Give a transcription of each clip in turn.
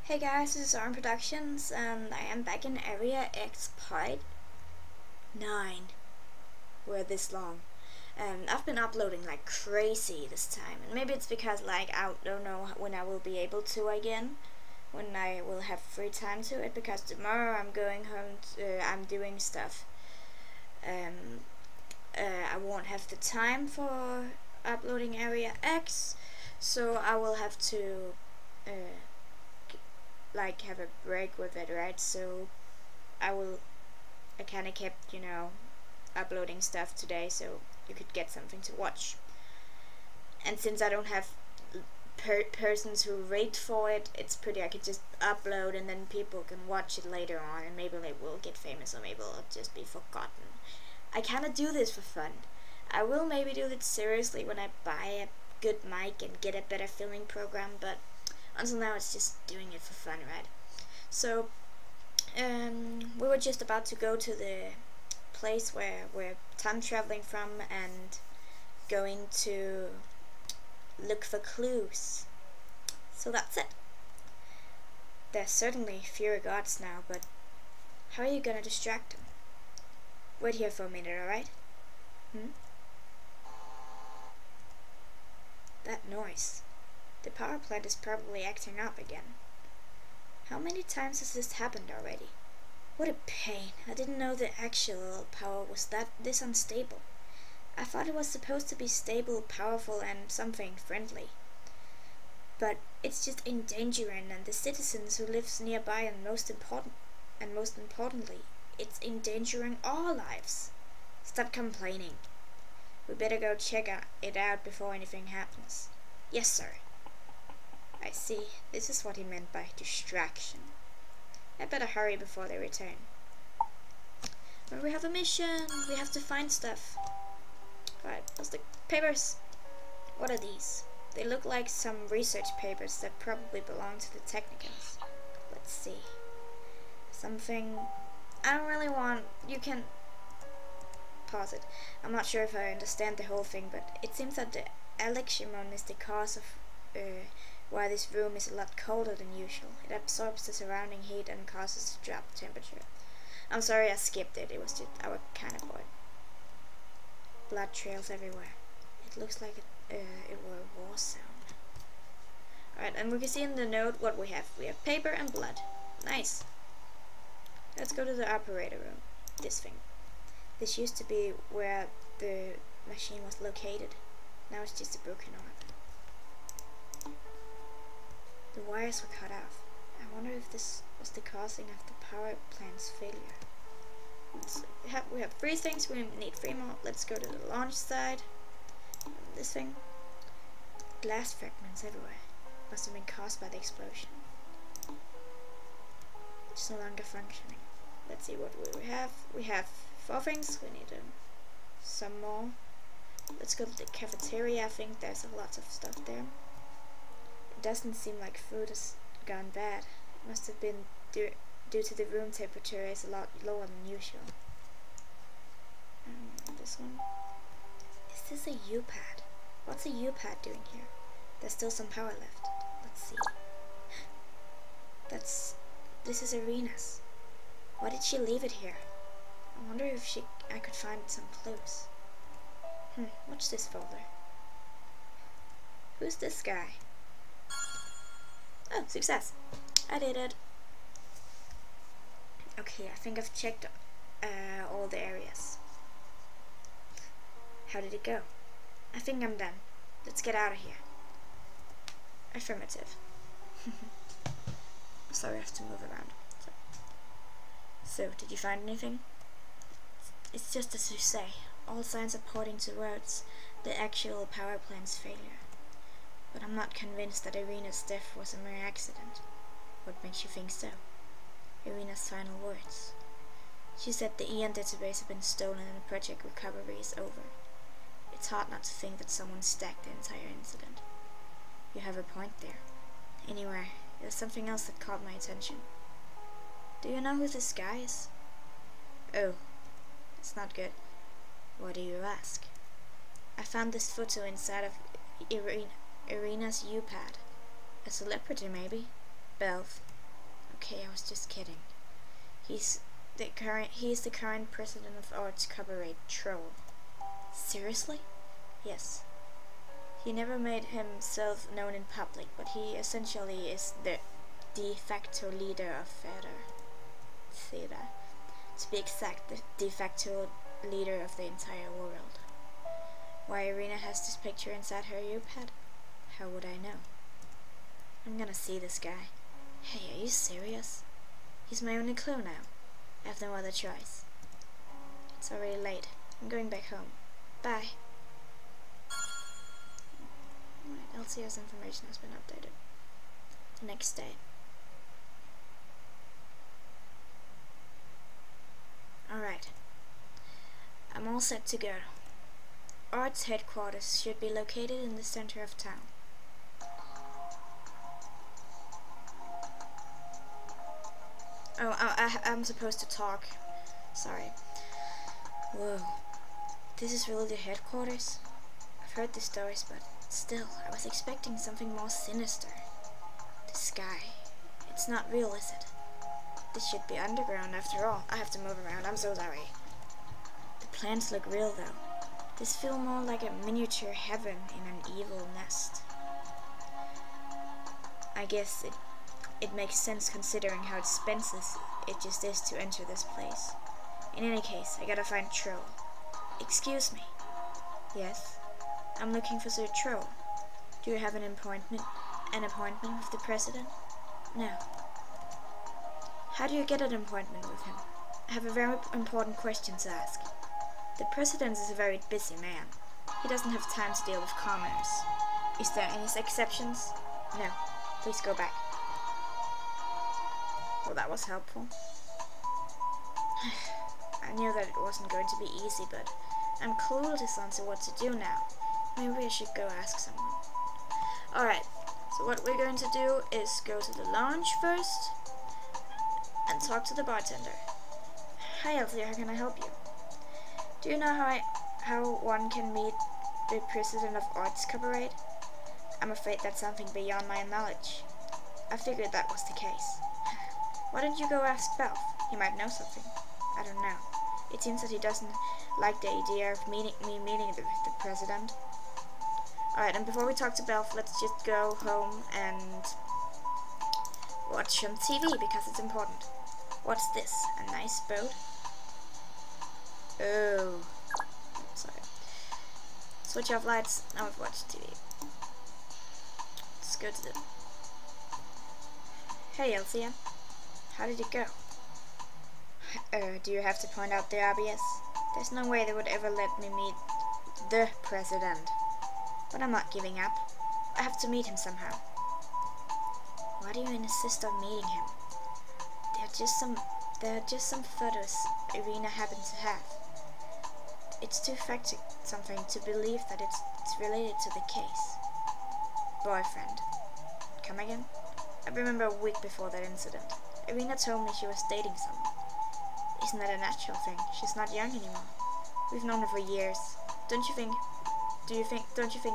Hey guys, this is Arm Productions and I am back in Area X Part 9. We're this long. I've been uploading like crazy this time, and maybe it's because like I don't know when I will be able to again, when I will have free time to it, because tomorrow I'm going home, I'm doing stuff. I won't have the time for uploading Area X, so I will have to like have a break with it, right? So I kind of kept, uploading stuff today so you could get something to watch. And since I don't have persons who rate for it, it's pretty, I could just upload and then people can watch it later on, and maybe they will get famous, or maybe it'll just be forgotten. I kind of do this for fun. I will maybe do it seriously when I buy a good mic and get a better filming program, but until now it's just doing it for fun, right? So we were just about to go to the place where we're time traveling from and going to look for clues. So that's it. There's certainly fewer guards now, but how are you gonna distract them? Wait here for a minute, alright? That noise. The power plant is probably acting up again. How many times has this happened already? What a pain. I didn't know the actual power was this unstable. I thought it was supposed to be stable, powerful, and something friendly. But it's just endangering and the citizens who live nearby, and most importantly, it's endangering our lives. Stop complaining. We better go check it out before anything happens. Yes, sir. I see. This is what he meant by distraction. I better hurry before they return. But we have a mission. We have to find stuff. Alright, what's the papers? What are these? They look like some research papers that probably belong to the technicals. Let's see. Something I don't really want. You can pause it. I'm not sure if I understand the whole thing, but it seems that the electromon is the cause of why this room is a lot colder than usual. It absorbs the surrounding heat and causes a drop in temperature. I'm sorry I skipped it. It was just I was kind of bored. Blood trails everywhere. It looks like it were a war zone. Alright, and we can see in the note what we have. We have paper and blood. Nice. Let's go to the operator room. This thing. This used to be where the machine was located. Now it's just a broken arm. The wires were cut off. I wonder if this was the causing of the power plant's failure. We have 3 things. We need 3 more. Let's go to the launch side. This thing. Glass fragments everywhere. Must have been caused by the explosion. It's no longer functioning. Let's see what we have. We have 4 things. We need some more. Let's go to the cafeteria. I think there's a lot of stuff there. It doesn't seem like food has gone bad. It must have been due to the room temperature is a lot lower than usual. This one. Is this a U-pad? What's a U-pad doing here? There's still some power left. Let's see. This is Arena's. Why did she leave it here? I wonder if I could find some clues. What's this folder? Who's this guy? Oh, success! I did it. Okay, I think I've checked all the areas. How did it go? I think I'm done. Let's get out of here. Affirmative. Sorry, I have to move around. So, did you find anything? It's just as you say. All signs are pointing towards the actual power plant's failure. But I'm not convinced that Irina's death was a mere accident. What makes you think so? Irina's final words. She said the Eon database had been stolen and the project recovery is over. It's hard not to think that someone stacked the entire incident. You have a point there. Anyway, there's something else that caught my attention. Do you know who this guy is? Oh, it's not good. Why do you ask? I found this photo inside of Irina's U-pad. A celebrity, maybe? Belph. Okay, I was just kidding. He's the current president of Arts Cabaret Troll. Seriously? Yes. He never made himself known in public, but he essentially is the de facto leader of theater. To be exact, the de facto leader of the entire world. Why Irina has this picture inside her earpad? How would I know? I'm gonna see this guy. Hey, are you serious? He's my only clue now. I have no other choice. It's already late. I'm going back home. Bye. Alright, LCS information has been updated. The next day. Alright. I'm all set to go. Arts headquarters should be located in the center of town. Oh, I'm supposed to talk. Sorry. Whoa. This is really the headquarters? I've heard the stories, but still, I was expecting something more sinister. The sky. It's not real, is it? This should be underground after all. I have to move around, I'm so sorry. The plants look real though. This feels more like a miniature heaven in an evil nest. I guess it makes sense considering how expensive it just is to enter this place. In any case, I gotta find Troll. Excuse me. Yes? I'm looking for Sir Troll. Do you have an appointment with the president? No. How do you get an appointment with him? I have a very important question to ask. The president is a very busy man. He doesn't have time to deal with commoners. Is there any exceptions? No. Please go back. Well, that was helpful. I knew that it wasn't going to be easy, but I'm clueless onto what to do now. Maybe I should go ask someone. Alright, so what we're going to do is go to the lounge first and talk to the bartender. Hi Elsie, how can I help you? Do you know how one can meet the president of Arts Cabaret? I'm afraid that's something beyond my knowledge. I figured that was the case. Why don't you go ask Belph? He might know something. I don't know. It seems that he doesn't like the idea of me meeting the president. Alright, and before we talk to Belph, let's just go home and watch some TV because it's important. What's this? A nice boat? Oh. Sorry. Switch off lights. Now we've watched TV. Let's go to the... Hey, Elsia. How did it go? Do you have to point out the obvious? There's no way they would ever let me meet the president. But I'm not giving up. I have to meet him somehow. Why do you insist on meeting him? There are just some photos Irina happened to have. It's too fact something to believe that it's related to the case. Boyfriend. Come again? I remember a week before that incident. Irina told me she was dating someone. Isn't that a natural thing? She's not young anymore. We've known her for years. Don't you think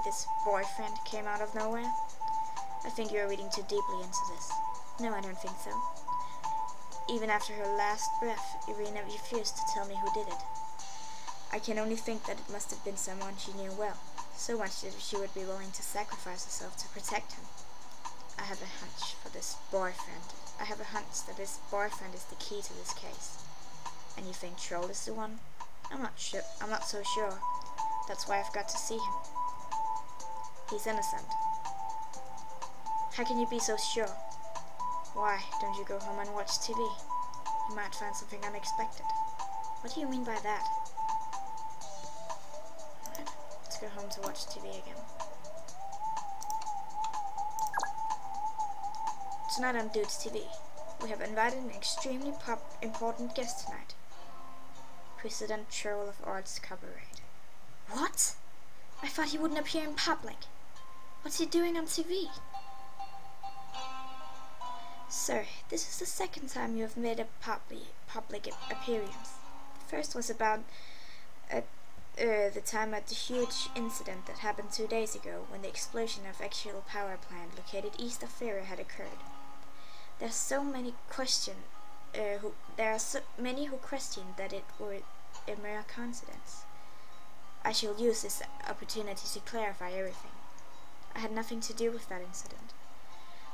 this boyfriend came out of nowhere? I think you're reading too deeply into this. No, I don't think so. Even after her last breath, Irina refused to tell me who did it. I can only think that it must have been someone she knew well, so much that she would be willing to sacrifice herself to protect him. I have a hunch for this boyfriend. I have a hunch that this boyfriend is the key to this case. And you think Troll is the one? I'm not so sure. That's why I've got to see him. He's innocent. How can you be so sure? Why don't you go home and watch TV? You might find something unexpected. What do you mean by that? Alright, let's go home to watch TV again. Tonight on Dude's TV, we have invited an extremely important guest tonight. President Troll of Arts Cabaret. What? I thought he wouldn't appear in public. What's he doing on TV? Sir, this is the second time you have made a public appearance. The first was about the time at the huge incident that happened 2 days ago when the explosion of actual power plant located east of Fera had occurred. There's so many there are so many who question that it were a mere coincidence. I shall use this opportunity to clarify everything. I had nothing to do with that incident.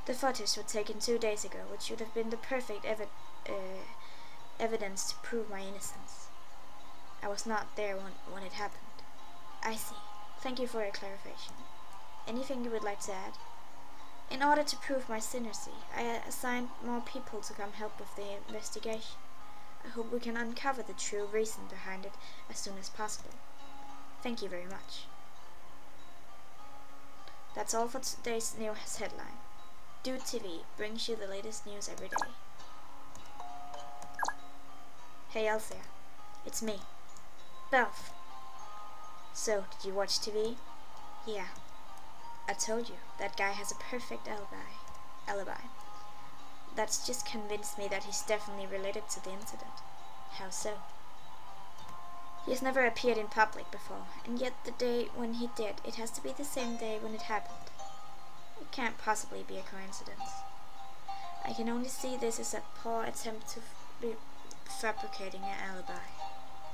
The photos were taken 2 days ago, which should have been the perfect evidence to prove my innocence. I was not there when it happened. I see. Thank you for your clarification. Anything you would like to add? In order to prove my innocency, I assigned more people to come help with the investigation. I hope we can uncover the true reason behind it as soon as possible. Thank you very much. That's all for today's news headline. Dude TV brings you the latest news every day. Hey Elsia, it's me, Belph. So, did you watch TV? Yeah. I told you, that guy has a perfect alibi. That's just convinced me that he's definitely related to the incident. How so? He has never appeared in public before, and yet the day when he did, it has to be the same day when it happened. It can't possibly be a coincidence. I can only see this as a poor attempt to be fabricating an alibi.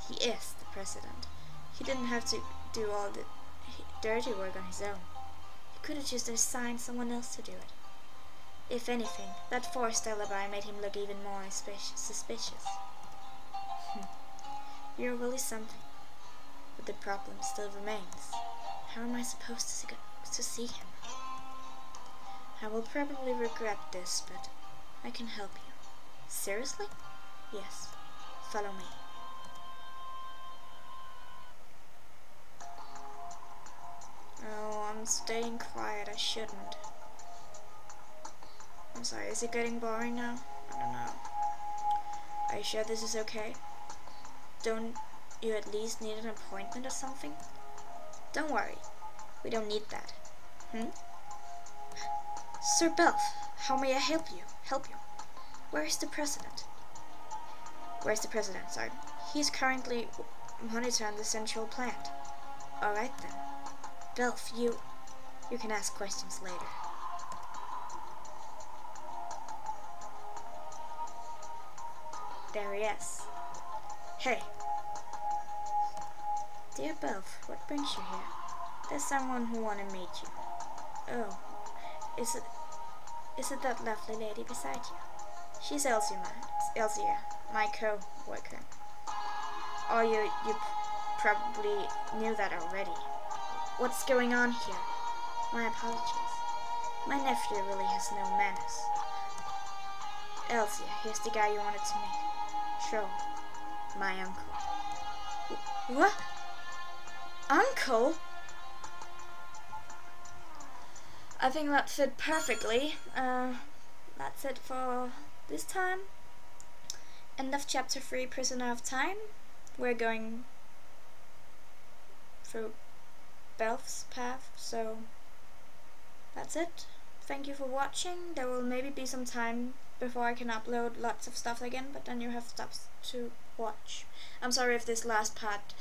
He is the president. He didn't have to do all the dirty work on his own. He could have just assigned someone else to do it. If anything, that forced alibi made him look even more suspicious. You're really something. But the problem still remains. How am I supposed to see him? I will probably regret this, but I can help you. Seriously? Yes. Follow me. Oh, I'm staying quiet. I shouldn't. I'm sorry, is it getting boring now? I don't know. Are you sure this is okay? Don't you at least need an appointment or something? Don't worry. We don't need that. Sir Belph, how may I help you? Where is the president? Where's the president, sir? He's currently monitoring the central plant. Alright then. Belph, you can ask questions later. There he is. Hey. Dear Belph, what brings you here? There's someone who wanna meet you. Oh. Is it that lovely lady beside you? She's Elsia, my co-worker. Or you probably knew that already. What's going on here? My apologies. My nephew really has no manners. Elsia, here's the guy you wanted to meet. Sure. My uncle. What? Uncle? I think that fit perfectly. That's it for this time. End of chapter 3, Prisoner of Time. We're going through Belph's path, so that's it. Thank you for watching. There will maybe be some time before I can upload lots of stuff again, but then you have stuff to watch. I'm sorry if this last part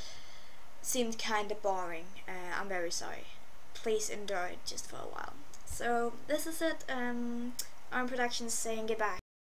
seemed kinda boring. I'm very sorry. Please endure it just for a while. So this is it. Arm Productions saying goodbye.